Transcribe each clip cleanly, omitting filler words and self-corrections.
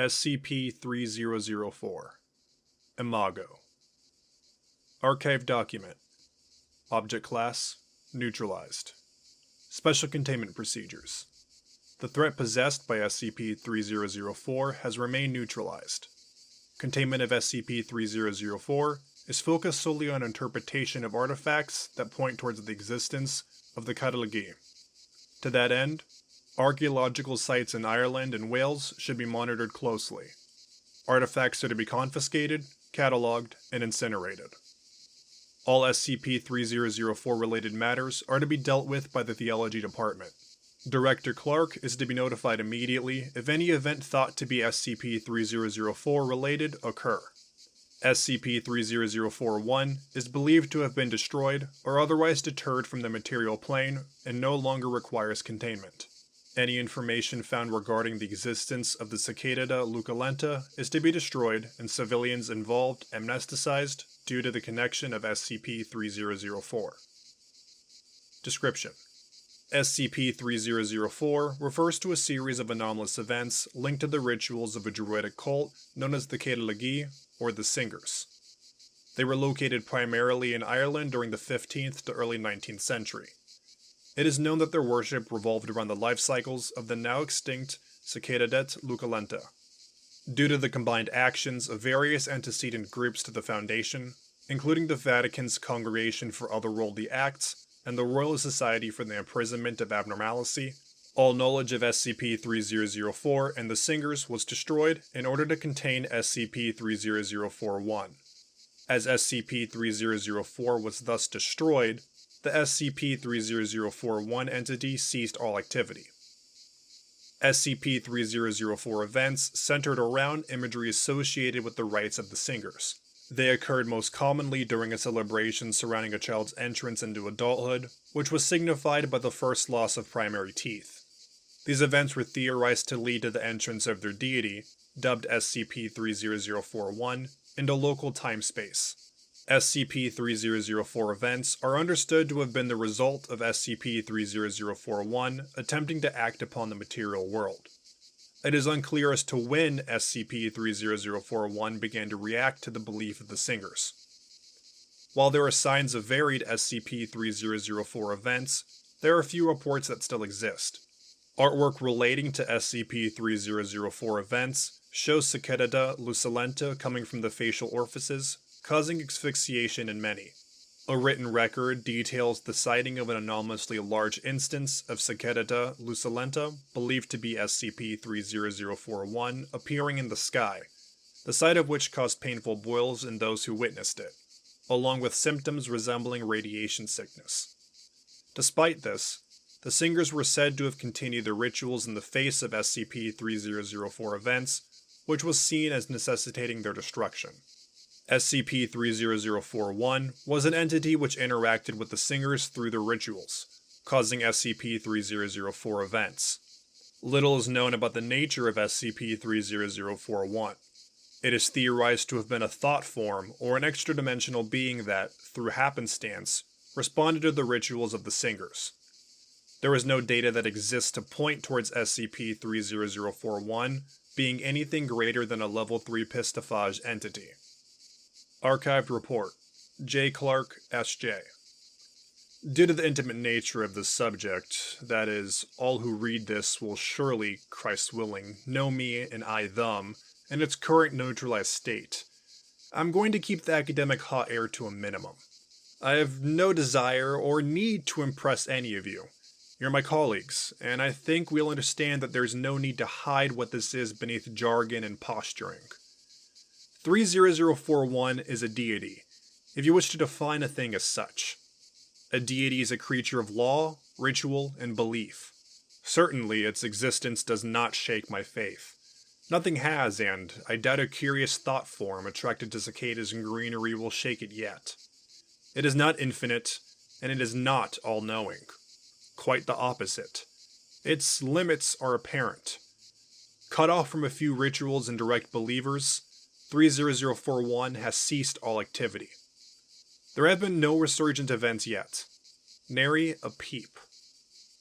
SCP-3004 Imago. Archive Document. Object Class Neutralized. Special Containment Procedures. The threat possessed by SCP-3004 has remained neutralized. Containment of SCP-3004 is focused solely on interpretation of artifacts that point towards the existence of the Epilogue. To that end, archaeological sites in Ireland and Wales should be monitored closely. Artifacts are to be confiscated, catalogued, and incinerated. All SCP-3004 related matters are to be dealt with by the Theology Department. Director Clark is to be notified immediately if any event thought to be SCP-3004 related occur. SCP-3004-1 is believed to have been destroyed or otherwise deterred from the material plane and no longer requires containment. Any information found regarding the existence of the Cicada luculenta is to be destroyed and civilians involved amnesticized due to the connection of SCP-3004. Description: SCP-3004 refers to a series of anomalous events linked to the rituals of a druidic cult known as the Epilogue, or the Singers. They were located primarily in Ireland during the 15th to early 19th century. It is known that their worship revolved around the life cycles of the now extinct Cicada luculenta. Due to the combined actions of various antecedent groups to the Foundation, including the Vatican's Congregation for Otherworldly Acts and the Royal Society for the Imprisonment of Abnormality, all knowledge of SCP-3004 and the Singers was destroyed in order to contain SCP-3004-1. As SCP-3004 was thus destroyed, the SCP-3004-1 entity ceased all activity. SCP-3004 events centered around imagery associated with the rites of the Singers. They occurred most commonly during a celebration surrounding a child's entrance into adulthood, which was signified by the first loss of primary teeth. These events were theorized to lead to the entrance of their deity, dubbed SCP-3004-1, into local time-space. SCP-3004 events are understood to have been the result of SCP-3004-1 attempting to act upon the material world. It is unclear as to when SCP-3004-1 began to react to the belief of the Singers. While there are signs of varied SCP-3004 events, there are few reports that still exist. Artwork relating to SCP-3004 events shows Cicada luculenta coming from the facial orifices, causing asphyxiation in many. A written record details the sighting of an anomalously large instance of Cicada luculenta, believed to be SCP-3004-1, appearing in the sky, the sight of which caused painful boils in those who witnessed it, along with symptoms resembling radiation sickness. Despite this, the Singers were said to have continued their rituals in the face of SCP-3004 events, which was seen as necessitating their destruction. SCP-3004-1 was an entity which interacted with the Singers through their rituals, causing SCP-3004 events. Little is known about the nature of SCP-3004-1. It is theorized to have been a thought form or an extra-dimensional being that, through happenstance, responded to the rituals of the Singers. There is no data that exists to point towards SCP-3004-1 being anything greater than a Level 3 Pistophage entity. Archived Report, J. Clark, S.J. Due to the intimate nature of this subject, that is, all who read this will surely, Christ willing, know me and I them in its current neutralized state, I'm going to keep the academic hot air to a minimum. I have no desire or need to impress any of you. You're my colleagues, and I think we'll understand that there's no need to hide what this is beneath jargon and posturing. 3004-1 is a deity, if you wish to define a thing as such. A deity is a creature of law, ritual, and belief. Certainly, its existence does not shake my faith. Nothing has, and I doubt a curious thought form attracted to cicadas and greenery will shake it yet. It is not infinite, and it is not all-knowing. Quite the opposite. Its limits are apparent. Cut off from a few rituals and direct believers, 3004-1 has ceased all activity. There have been no resurgent events yet. Nary a peep.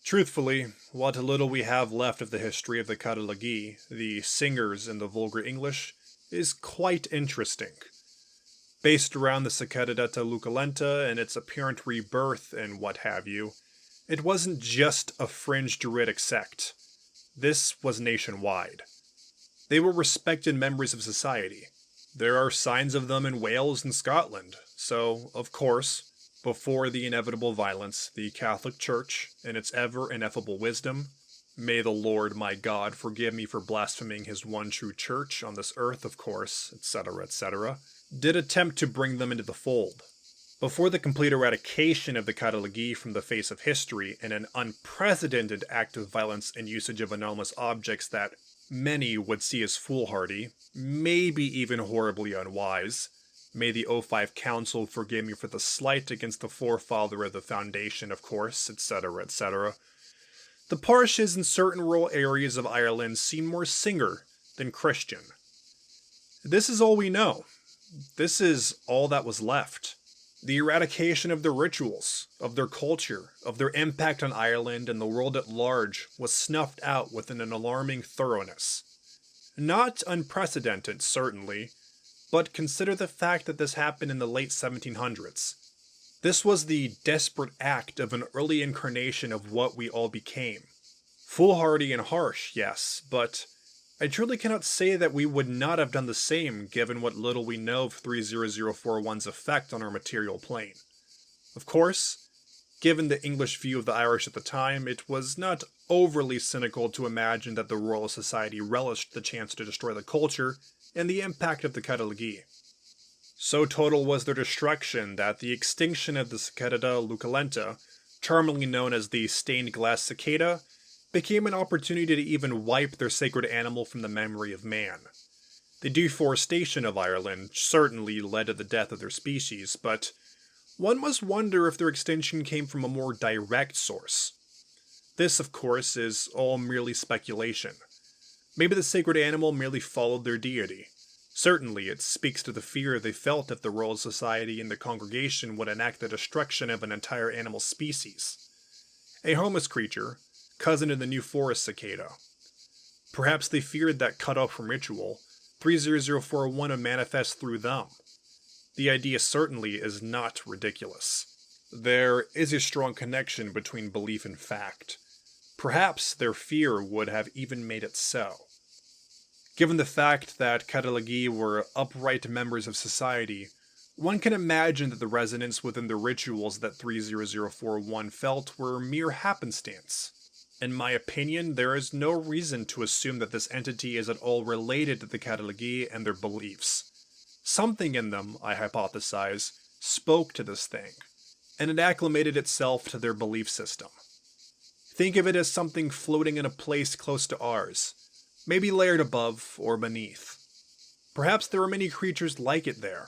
Truthfully, what little we have left of the history of the Catalogii, the singers in the vulgar English, is quite interesting. Based around the Cicadetta Luculenta and its apparent rebirth and what have you, it wasn't just a fringe Druidic sect. This was nationwide. They were respected members of society. There are signs of them in Wales and Scotland, so, of course, before the inevitable violence, the Catholic Church, in its ever ineffable wisdom, may the Lord my God forgive me for blaspheming his one true church on this earth, of course, etc., did attempt to bring them into the fold. Before the complete eradication of the Catalogii from the face of history in an unprecedented act of violence and usage of anomalous objects that many would see as foolhardy, maybe even horribly unwise, may the O5 Council forgive me for the slight against the forefather of the Foundation, of course, etc., the parishes in certain rural areas of Ireland seem more Singer than Christian. This is all we know. This is all that was left. The eradication of their rituals, of their culture, of their impact on Ireland and the world at large was snuffed out with an alarming thoroughness. Not unprecedented, certainly, but consider the fact that this happened in the late 1700s. This was the desperate act of an early incarnation of what we all became. Foolhardy and harsh, yes, but I truly cannot say that we would not have done the same given what little we know of 30041's effect on our material plane. Of course, given the English view of the Irish at the time, it was not overly cynical to imagine that the Royal Society relished the chance to destroy the culture and the impact of the Catalogii. So total was their destruction that the extinction of the Cicadetta Luculenta, terminally known as the stained glass cicada, became an opportunity to even wipe their sacred animal from the memory of man. The deforestation of Ireland certainly led to the death of their species, but one must wonder if their extinction came from a more direct source. This, of course, is all merely speculation. Maybe the sacred animal merely followed their deity. Certainly, it speaks to the fear they felt if the Royal Society and the congregation would enact the destruction of an entire animal species. A harmless creature, cousin to the New Forest cicada. Perhaps they feared that cut off from ritual, 30041 would manifest through them. The idea certainly is not ridiculous. There is a strong connection between belief and fact. Perhaps their fear would have even made it so. Given the fact that Catalogii were upright members of society, one can imagine that the resonance within the rituals that 30041 felt were mere happenstance. In my opinion, there is no reason to assume that this entity is at all related to the Catalogii and their beliefs. Something in them, I hypothesize, spoke to this thing, and it acclimated itself to their belief system. Think of it as something floating in a place close to ours, maybe layered above or beneath. Perhaps there are many creatures like it there.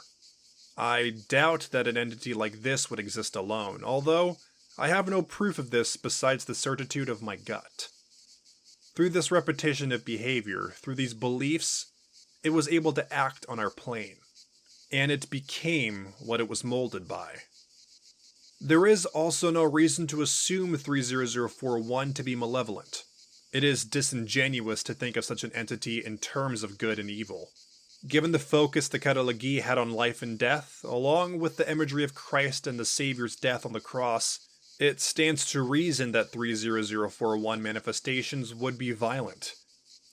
I doubt that an entity like this would exist alone, although I have no proof of this besides the certitude of my gut. Through this repetition of behavior, through these beliefs, it was able to act on our plane, and it became what it was molded by. There is also no reason to assume 30041 to be malevolent. It is disingenuous to think of such an entity in terms of good and evil. Given the focus the Catalogii had on life and death, along with the imagery of Christ and the Savior's death on the cross, it stands to reason that 30041 manifestations would be violent.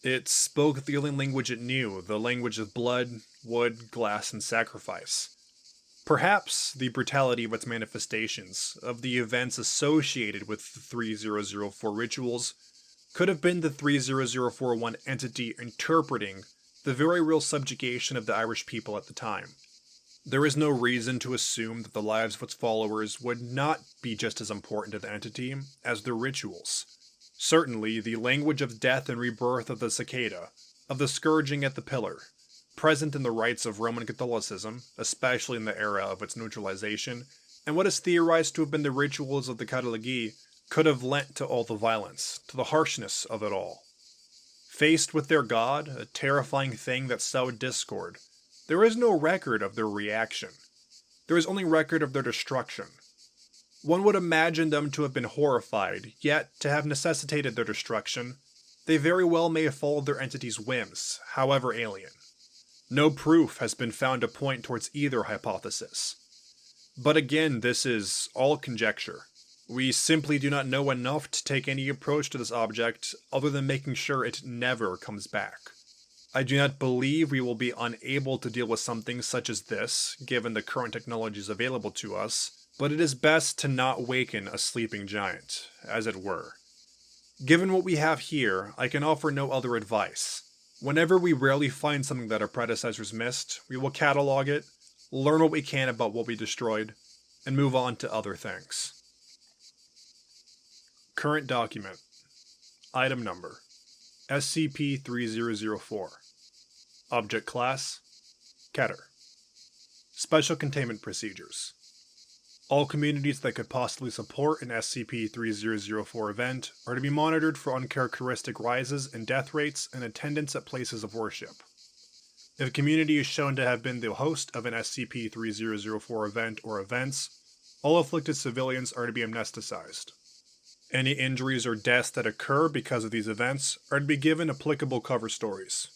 It spoke the only language it knew, the language of blood, wood, glass, and sacrifice. Perhaps the brutality of its manifestations, of the events associated with the 3004 rituals, could have been the 30041 entity interpreting the very real subjugation of the Irish people at the time. There is no reason to assume that the lives of its followers would not be just as important to the entity as their rituals. Certainly, the language of death and rebirth of the cicada, of the scourging at the pillar, present in the rites of Roman Catholicism, especially in the era of its neutralization, and what is theorized to have been the rituals of the Catalogii, could have lent to all the violence, to the harshness of it all. Faced with their god, a terrifying thing that sowed discord, there is no record of their reaction. There is only record of their destruction. One would imagine them to have been horrified, yet, to have necessitated their destruction, they very well may have followed their entity's whims, however alien. No proof has been found to point towards either hypothesis. But again, this is all conjecture. We simply do not know enough to take any approach to this object other than making sure it never comes back. I do not believe we will be unable to deal with something such as this, given the current technologies available to us, but it is best to not waken a sleeping giant, as it were. Given what we have here, I can offer no other advice. Whenever we rarely find something that our predecessors missed, we will catalog it, learn what we can about what we destroyed, and move on to other things. Current document. Item number. SCP-3004. Object class. Keter. Special containment procedures. All communities that could possibly support an SCP-3004 event are to be monitored for uncharacteristic rises in death rates and attendance at places of worship. If a community is shown to have been the host of an SCP-3004 event or events, all afflicted civilians are to be amnesticized. Any injuries or deaths that occur because of these events are to be given applicable cover stories.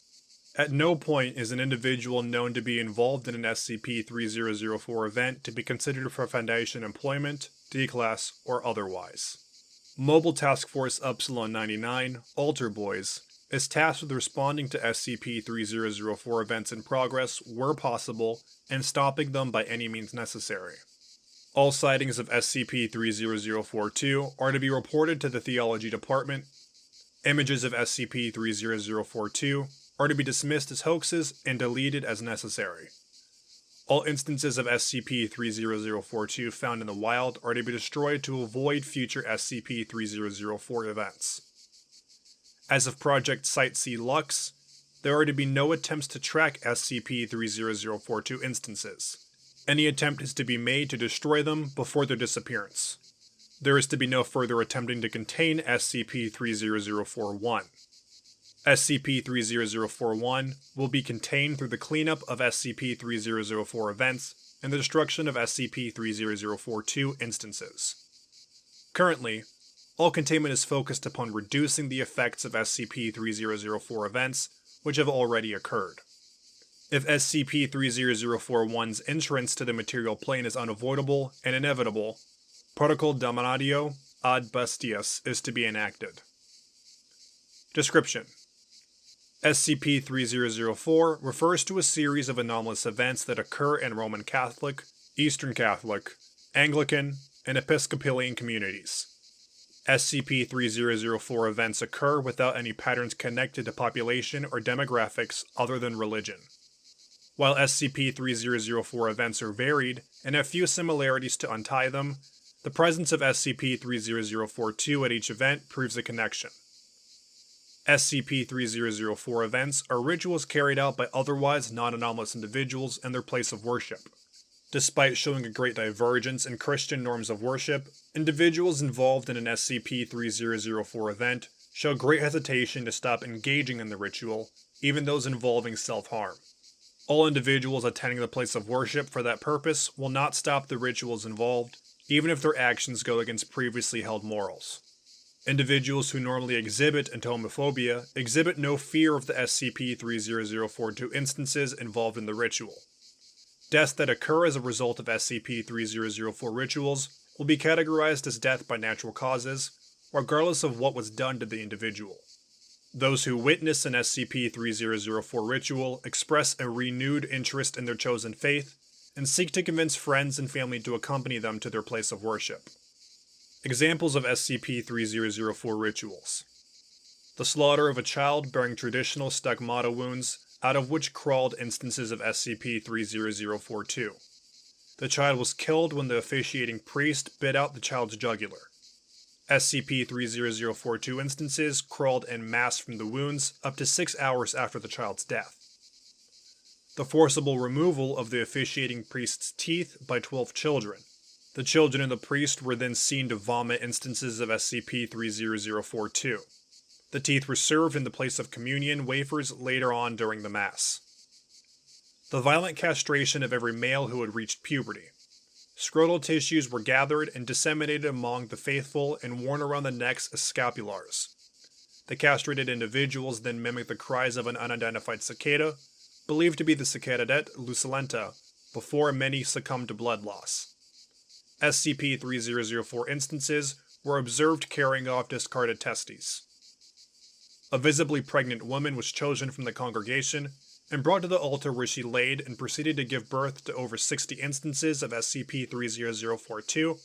At no point is an individual known to be involved in an SCP-3004 event to be considered for Foundation employment, D-Class, or otherwise. Mobile Task Force Upsilon 99, Altar Boys, is tasked with responding to SCP-3004 events in progress where possible and stopping them by any means necessary. All sightings of SCP-3004-2 are to be reported to the Theology Department. Images of SCP-3004-2 are to be dismissed as hoaxes and deleted as necessary. All instances of SCP-3004-2 found in the wild are to be destroyed to avoid future SCP-3004 events. As of Project Site C Lux, there are to be no attempts to track SCP-3004-2 instances. Any attempt is to be made to destroy them before their disappearance. There is to be no further attempting to contain SCP-3004-1. SCP-3004-1 will be contained through the cleanup of SCP-3004 events and the destruction of SCP-3004-2 instances. Currently, all containment is focused upon reducing the effects of SCP-3004 events which have already occurred. If SCP-3004-1's entrance to the material plane is unavoidable and inevitable, Protocol Dominatio ad Bestias is to be enacted. Description: SCP-3004 refers to a series of anomalous events that occur in Roman Catholic, Eastern Catholic, Anglican, and Episcopalian communities. SCP-3004 events occur without any patterns connected to population or demographics other than religion. While SCP-3004 events are varied and have few similarities to untie them, the presence of SCP-3004-2 at each event proves a connection. SCP-3004 events are rituals carried out by otherwise non-anomalous individuals in their place of worship. Despite showing a great divergence in Christian norms of worship, individuals involved in an SCP-3004 event show great hesitation to stop engaging in the ritual, even those involving self-harm. All individuals attending the place of worship for that purpose will not stop the rituals involved, even if their actions go against previously held morals. Individuals who normally exhibit entomophobia exhibit no fear of the SCP-3004-2 instances involved in the ritual. Deaths that occur as a result of SCP-3004 rituals will be categorized as death by natural causes, regardless of what was done to the individual. Those who witness an SCP-3004 ritual express a renewed interest in their chosen faith and seek to convince friends and family to accompany them to their place of worship. Examples of SCP-3004 rituals: the slaughter of a child bearing traditional stigmata wounds, out of which crawled instances of SCP-3004-2. The child was killed when the officiating priest bit out the child's jugular. SCP-3004-2 instances crawled en masse from the wounds up to 6 hours after the child's death. The forcible removal of the officiating priest's teeth by 12 children. The children and the priest were then seen to vomit instances of SCP-3004-2. The teeth were served in the place of communion wafers later on during the Mass. The violent castration of every male who had reached puberty. Scrotal tissues were gathered and disseminated among the faithful and worn around the necks as scapulars. The castrated individuals then mimicked the cries of an unidentified cicada, believed to be the Cicadadet lucilenta, before many succumbed to blood loss. SCP-3004 instances were observed carrying off discarded testes. A visibly pregnant woman was chosen from the congregation and brought to the altar where she laid and proceeded to give birth to over 60 instances of SCP-3004-2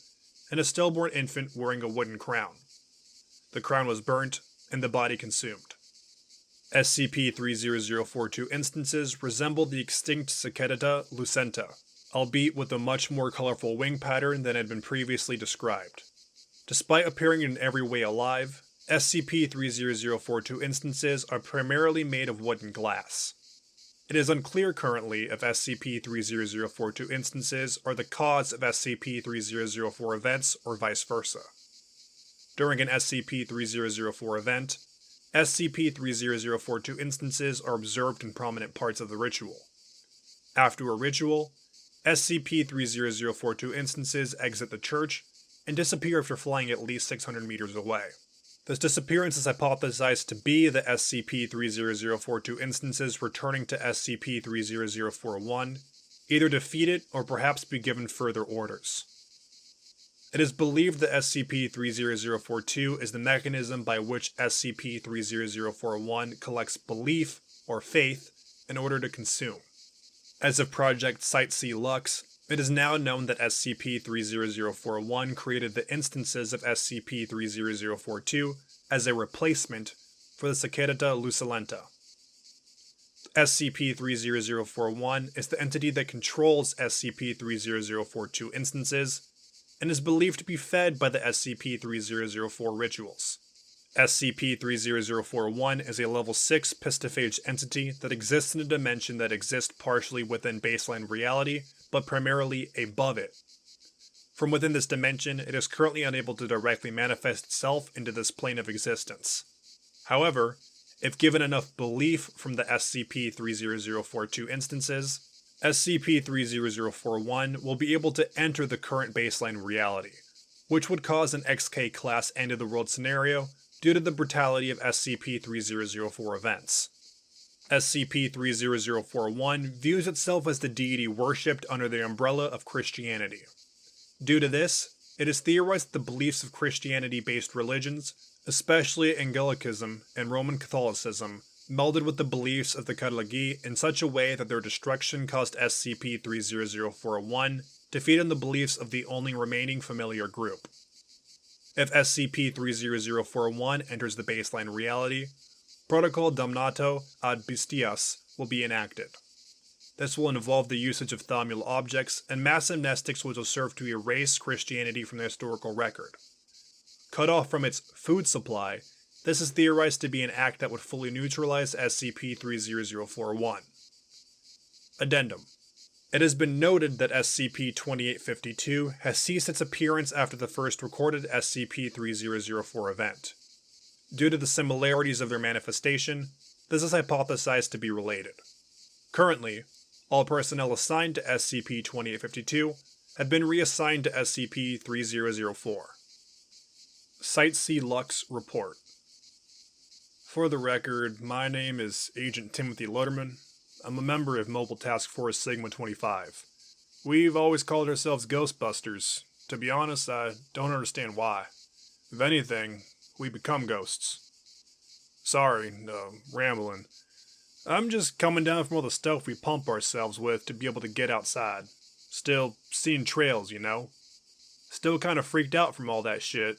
and a stillborn infant wearing a wooden crown. The crown was burnt and the body consumed. SCP-3004-2 instances resembled the extinct Cicadata lucenta, albeit with a much more colorful wing pattern than had been previously described. Despite appearing in every way alive, SCP-3004-2 instances are primarily made of wood and glass. It is unclear currently if SCP-3004-2 instances are the cause of SCP-3004 events or vice versa. During an SCP-3004 event, SCP-3004-2 instances are observed in prominent parts of the ritual. After a ritual, SCP-3004-2 instances exit the church and disappear after flying at least 600 meters away. This disappearance is hypothesized to be the SCP-3004-2 instances returning to SCP-3004-1, either defeated or perhaps be given further orders. It is believed that SCP-3004-2 is the mechanism by which SCP-3004-1 collects belief, or faith, in order to consume. As of Project C Lux, it is now known that SCP-3004-1 created the instances of SCP-3004-2 as a replacement for the Cicadata lucilenta. SCP-3004-1 is the entity that controls SCP-3004-2 instances, and is believed to be fed by the SCP-3004 rituals. SCP-3004-1 is a Level 6 pistophage entity that exists in a dimension that exists partially within baseline reality, but primarily above it. From within this dimension, it is currently unable to directly manifest itself into this plane of existence. However, if given enough belief from the SCP-3004-2 instances, SCP-3004-1 will be able to enter the current baseline reality, which would cause an XK-class end-of-the-world scenario due to the brutality of SCP-3004 events. SCP-3004-1 views itself as the deity worshipped under the umbrella of Christianity. Due to this, it is theorized that the beliefs of Christianity-based religions, especially Anglicanism and Roman Catholicism, melded with the beliefs of the Epilogue in such a way that their destruction caused SCP-3004-1 to feed on the beliefs of the only remaining familiar group. If SCP-3004-1 enters the baseline reality, Protocol Damnato ad Bestias will be enacted. This will involve the usage of thaumal objects and mass amnestics which will serve to erase Christianity from the historical record. Cut off from its food supply, this is theorized to be an act that would fully neutralize SCP-3004-1. Addendum. It has been noted that SCP-2852 has ceased its appearance after the first recorded SCP-3004 event. Due to the similarities of their manifestation, this is hypothesized to be related. Currently, all personnel assigned to SCP-2852 have been reassigned to SCP-3004. Site C Lux Report. For the record, my name is Agent Timothy Loderman. I'm a member of Mobile Task Force Sigma-25. We've always called ourselves Ghostbusters. To be honest, I don't understand why. If anything, we become ghosts. Sorry, rambling. I'm just coming down from all the stuff we pump ourselves with to be able to get outside. Still seeing trails, you know? Still kind of freaked out from all that shit.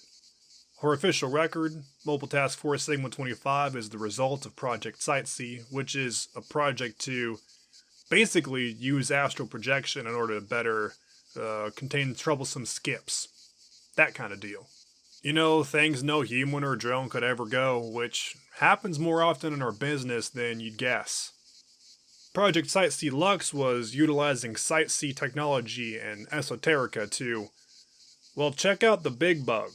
For official record, Mobile Task Force Sigma-25 is the result of Project Sightsee, which is a project to basically use astral projection in order to better contain troublesome skips. That kind of deal. You know, things no human or drone could ever go, which happens more often in our business than you'd guess. Project Sightsee Lux was utilizing Sightsee technology and esoterica to, well, check out the big bug.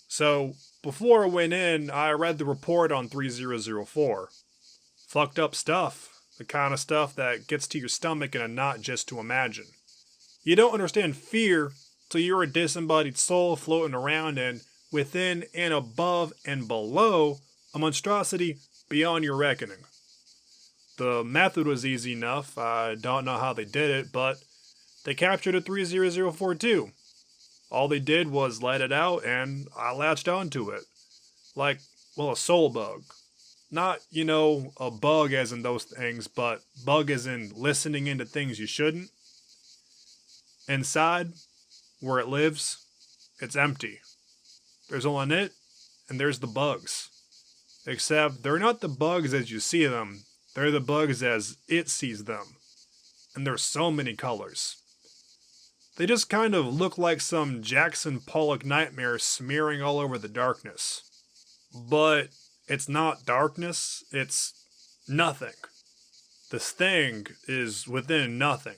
So, before I went in, I read the report on 3004. Fucked up stuff. The kind of stuff that gets to your stomach in a knot just to imagine. You don't understand fear till you're a disembodied soul floating around and within and above and below a monstrosity beyond your reckoning. The method was easy enough. I don't know how they did it, but they captured a 30042. All they did was let it out, and I latched onto it. Like, well, a soul bug. Not, a bug as in those things, but bug as in listening into things you shouldn't. Inside, where it lives, it's empty. There's only it, and there's the bugs. Except they're not the bugs as you see them, they're the bugs as it sees them. And there's so many colors. They just kind of look like some Jackson Pollock nightmare smearing all over the darkness. But it's not darkness, it's nothing. This thing is within nothing.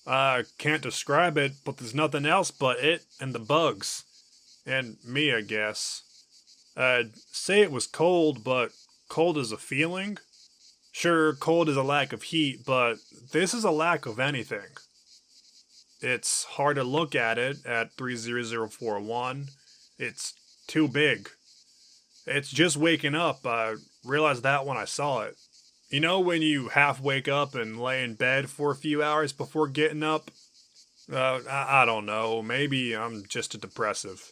I can't describe it, but there's nothing else but it and the bugs. And me, I guess. I'd say it was cold, but cold is a feeling. Sure, cold is a lack of heat, but this is a lack of anything. It's hard to look at it at 30041. It's too big. It's just waking up. I realized that when I saw it. You know when you half wake up and lay in bed for a few hours before getting up? I don't know. Maybe I'm just a depressive.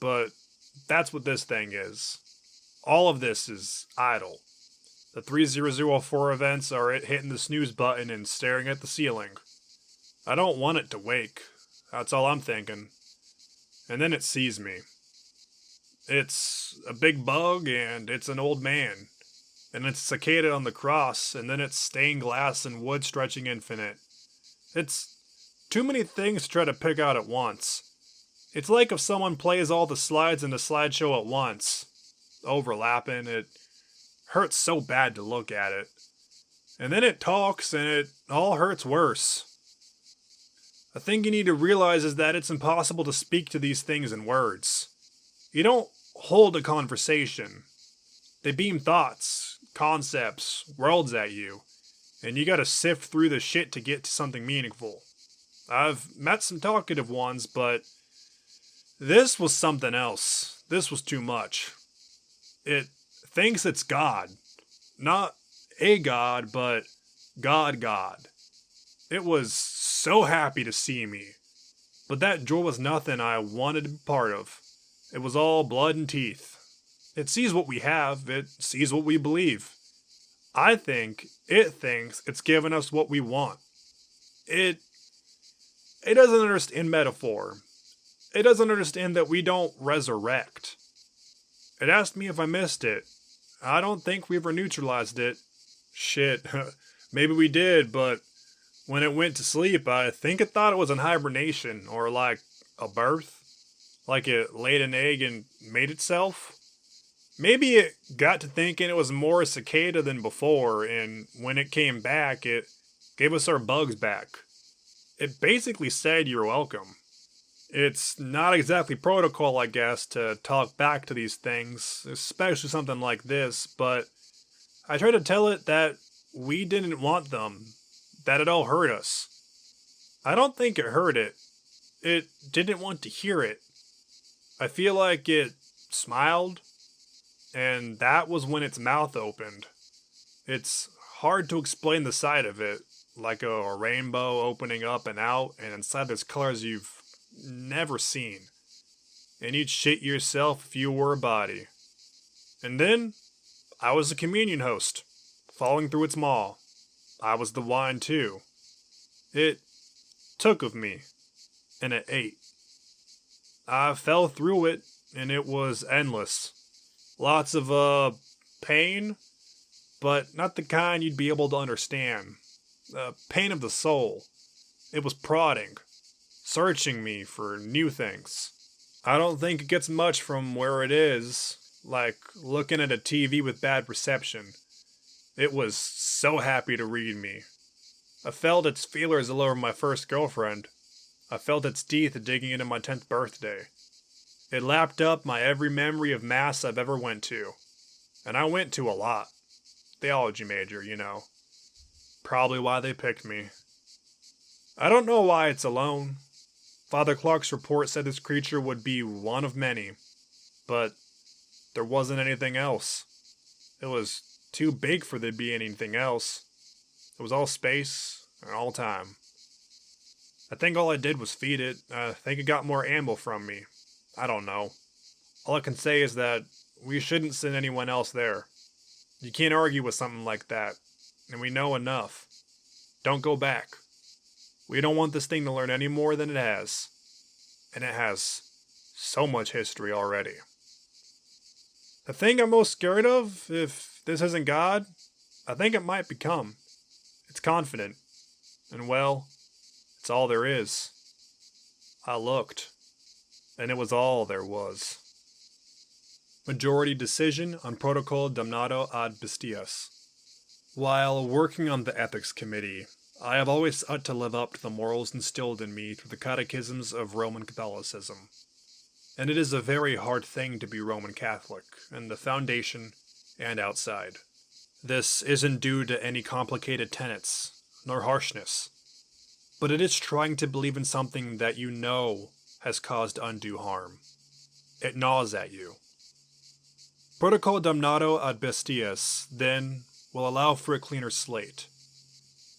But that's what this thing is. All of this is idle. The 3004 events are it hitting the snooze button and staring at the ceiling. I don't want it to wake. That's all I'm thinking. And then it sees me. It's a big bug and it's an old man. And it's a cicada on the cross, and then it's stained glass and wood stretching infinite. It's too many things to try to pick out at once. It's like if someone plays all the slides in the slideshow at once. Overlapping, it hurts so bad to look at it. And then it talks, and it all hurts worse. A thing you need to realize is that it's impossible to speak to these things in words. You don't hold a conversation. They beam thoughts, concepts, worlds at you, and you gotta sift through the shit to get to something meaningful. I've met some talkative ones, but this was something else. This was too much. It thinks it's God. Not a God, but God. It was so happy to see me. But that joy was nothing I wanted to be part of. It was all blood and teeth. It sees what we have. It sees what we believe. I think it thinks it's giving us what we want. It doesn't understand metaphor. It doesn't understand that we don't resurrect. It asked me if I missed it. I don't think we ever neutralized it. Shit, maybe we did, but when it went to sleep, I think it thought it was in hibernation, or like a birth. Like it laid an egg and made itself. Maybe it got to thinking it was more a cicada than before, and when it came back, it gave us our bugs back. It basically said you're welcome. It's not exactly protocol, I guess, to talk back to these things, especially something like this, but I tried to tell it that we didn't want them, that it all hurt us. I don't think it hurt it. It didn't want to hear it. I feel like it smiled, and that was when its mouth opened. It's hard to explain the sight of it, like a rainbow opening up and out, and inside there's colors you've never seen. And you'd shit yourself if you were a body. And then, I was a communion host, following through its maw. I was the wine too. It took of me, and it ate. I fell through it, and it was endless. Lots of, pain, but not the kind you'd be able to understand. Pain of the soul. It was prodding, searching me for new things. I don't think it gets much from where it is, like looking at a TV with bad reception. It was so happy to read me. I felt its feelers all over my first girlfriend. I felt its teeth digging into my 10th birthday. It lapped up my every memory of mass I've ever went to. And I went to a lot. Theology major, you know. Probably why they picked me. I don't know why it's alone. Father Clark's report said this creature would be one of many, but there wasn't anything else. It was too big for there to be anything else. It was all space and all time. I think all I did was feed it. I think it got more ammo from me. I don't know. All I can say is that we shouldn't send anyone else there. You can't argue with something like that, and we know enough. Don't go back. We don't want this thing to learn any more than it has. And it has so much history already. The thing I'm most scared of, if this isn't God, I think it might become. It's confident. And well, it's all there is. I looked, and it was all there was. Majority decision on Protocol Damnado ad Bestias. While working on the Ethics Committee, I have always sought to live up to the morals instilled in me through the catechisms of Roman Catholicism. And it is a very hard thing to be Roman Catholic, in the foundation and outside. This isn't due to any complicated tenets, nor harshness, but it is trying to believe in something that you know has caused undue harm. It gnaws at you. Protocol Damnado ad Bestias, then, will allow for a cleaner slate.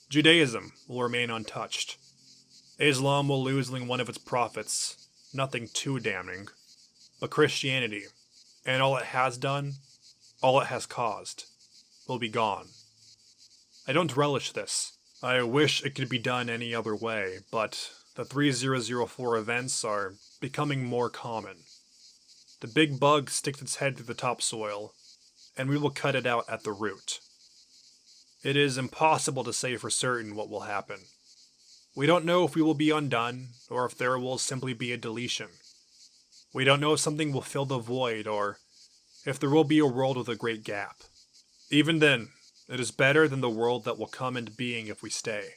Judaism will remain untouched. Islam will lose one of its prophets, nothing too damning, but Christianity, and all it has done, all it has caused, will be gone. I don't relish this. I wish it could be done any other way, but the 3004 events are becoming more common. The big bug sticks its head through the topsoil, and we will cut it out at the root. It is impossible to say for certain what will happen. We don't know if we will be undone, or if there will simply be a deletion. We don't know if something will fill the void, or if there will be a world with a great gap. Even then, it is better than the world that will come into being if we stay.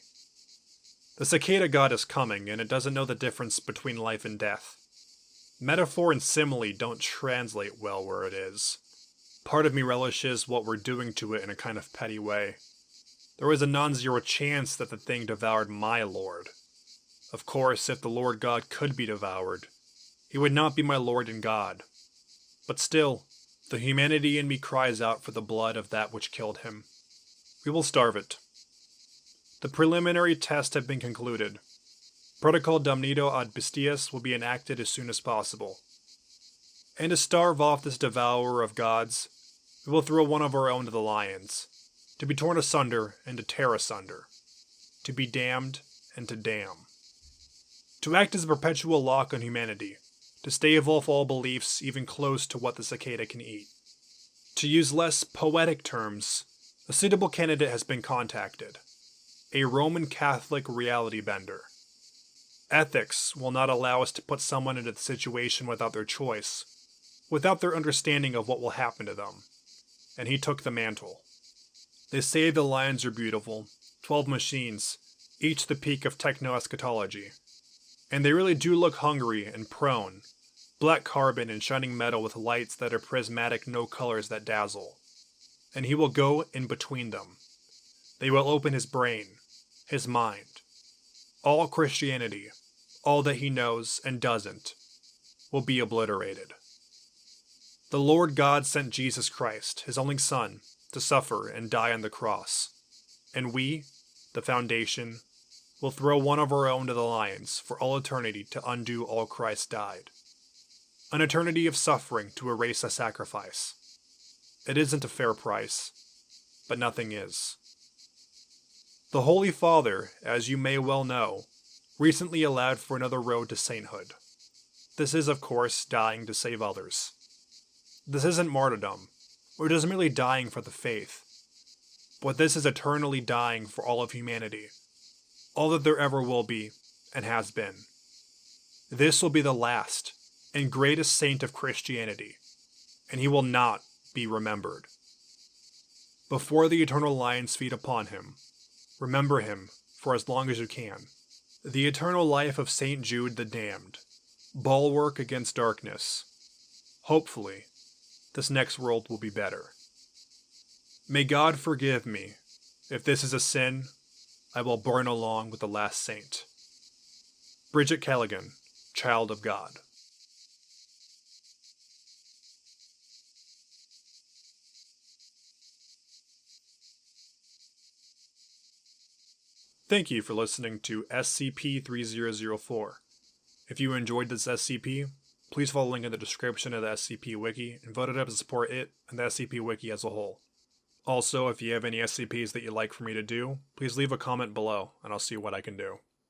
The cicada god is coming, and it doesn't know the difference between life and death. Metaphor and simile don't translate well where it is. Part of me relishes what we're doing to it in a kind of petty way. There is a non-zero chance that the thing devoured my lord. Of course, if the Lord God could be devoured, he would not be my Lord and God. But still, the humanity in me cries out for the blood of that which killed him. We will starve it. The preliminary tests have been concluded. Protocol Damnado ad Bestias will be enacted as soon as possible. And to starve off this devourer of gods, we will throw one of our own to the lions, to be torn asunder and to tear asunder, to be damned and to damn. To act as a perpetual lock on humanity, to stave off all beliefs even close to what the cicada can eat. To use less poetic terms, a suitable candidate has been contacted. A Roman Catholic reality bender. Ethics will not allow us to put someone into the situation without their choice, without their understanding of what will happen to them. And he took the mantle. They say the lions are beautiful, 12 machines, each the peak of techno-eschatology. And they really do look hungry and prone, black carbon and shining metal with lights that are prismatic, no colors that dazzle. And he will go in between them. They will open his brain, his mind. All Christianity, all that he knows and doesn't, will be obliterated. The Lord God sent Jesus Christ, his only Son, to suffer and die on the cross. And we, the Foundation, will throw one of our own to the lions for all eternity to undo all Christ died. An eternity of suffering to erase a sacrifice. It isn't a fair price, but nothing is. The Holy Father, as you may well know, recently allowed for another road to sainthood. This is, of course, dying to save others. This isn't martyrdom, or just merely dying for the faith, but this is eternally dying for all of humanity, all that there ever will be and has been. This will be the last and greatest saint of Christianity, and he will not be remembered. Before the eternal lions feed upon him, remember him for as long as you can. The eternal life of St. Jude the Damned, bulwark against darkness. Hopefully, this next world will be better. May God forgive me if this is a sin I will burn along with the last saint. Bridget Callaghan, Child of God. Thank you for listening to SCP-3004. If you enjoyed this SCP, please follow the link in the description of the SCP Wiki and vote it up to support it and the SCP Wiki as a whole. Also, if you have any SCPs that you'd like for me to do, please leave a comment below and I'll see what I can do.